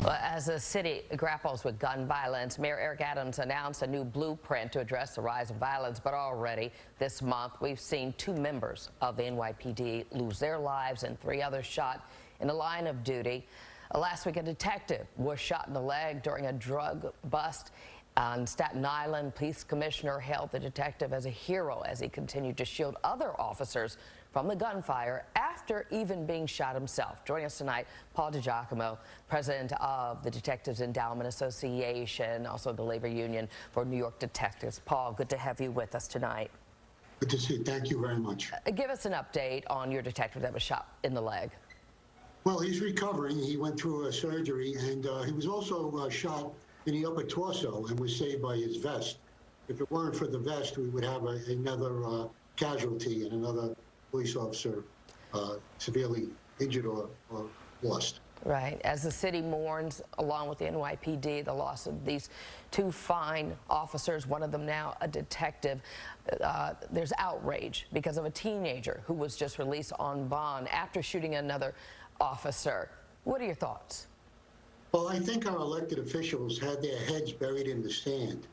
Well, as the city grapples with gun violence, Mayor Eric Adams announced a new blueprint to address the rise of violence. But already this month, we've seen 2 members of the NYPD lose their lives and 3 others shot in the line of duty. Last week, a detective was shot in the leg during a drug bust on Staten Island. Police commissioner hailed the detective as a hero as he continued to shield other officers from the gunfire after even being shot himself. Joining us tonight, Paul DiGiacomo, president of the Detectives Endowment Association, also the labor union for New York detectives. Paul, good to have you with us tonight. Good to see you. Thank you very much. Give us an update on your detective that was shot in the leg. Well, he's recovering. He went through a surgery, and he was also shot in the upper torso and was saved by his vest. If it weren't for the vest, we would have another casualty and another police officer severely injured or lost. Right. As the city mourns, along with the NYPD, the loss of these 2 fine officers, one of them now a detective, there's outrage because of a teenager who was just released on bond after shooting another officer. What are your thoughts? Well, I think our elected officials had their heads buried in the sand,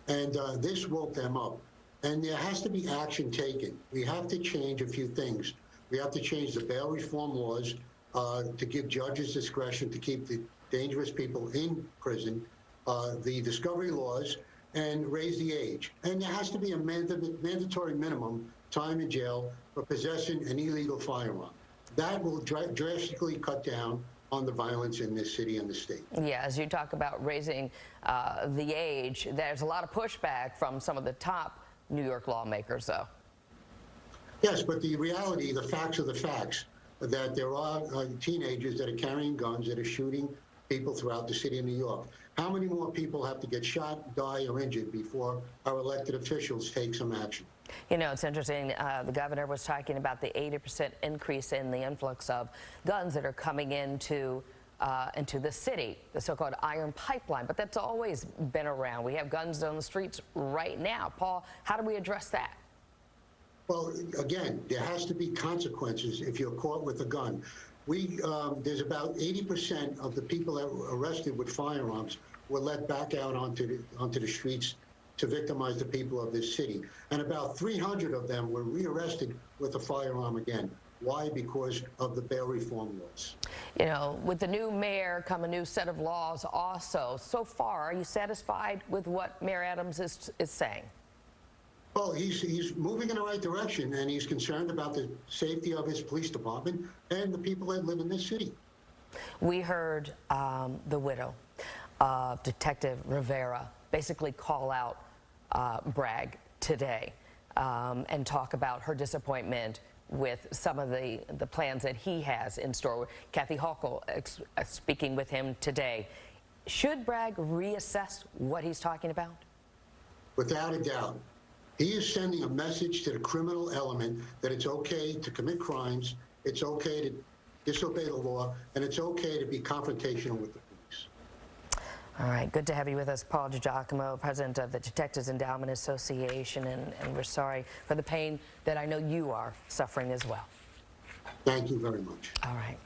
and this woke them up. And there has to be action taken. We have to change a few things. We have to change the bail reform laws to give judges discretion to keep the dangerous people in prison, the discovery laws, and raise the age. And there has to be a mandatory minimum time in jail for possessing an illegal firearm. That will drastically cut down on the violence in this city and the state. Yeah, as you talk about raising the age, there's a lot of pushback from some of the top New York lawmakers, though. Yes, but the reality, the facts are the facts, that there are teenagers that are carrying guns that are shooting people throughout the city of New York. How many more people have to get shot, die, or injured before our elected officials take some action? You know, it's interesting. The governor was talking about the 80% increase in the influx of guns that are coming into the city, the so-called iron pipeline. But that's always been around. We have guns on the streets right now. Paul, how do we address that? Well, again, there has to be consequences if you're caught with a gun. There's about 80% of the people that were arrested with firearms were let back out onto the streets to victimize the people of this city. And about 300 of them were rearrested with a firearm again. Why? Because of the bail reform laws. You know, with the new mayor come a new set of laws also. So far, are you satisfied with what Mayor Adams is saying? Well, he's moving in the right direction, and he's concerned about the safety of his police department and the people that live in this city. We heard the widow of Detective Rivera basically call out Bragg today and talk about her disappointment with some of the plans that he has in store. Kathy Hochul speaking with him today. Should Bragg reassess what he's talking about? Without a doubt. He is sending a message to the criminal element that it's okay to commit crimes, it's okay to disobey the law, and it's okay to be confrontational with the police. All right, good to have you with us, Paul DiGiacomo, president of the Detectives Endowment Association, and we're sorry for the pain that I know you are suffering as well. Thank you very much. All right.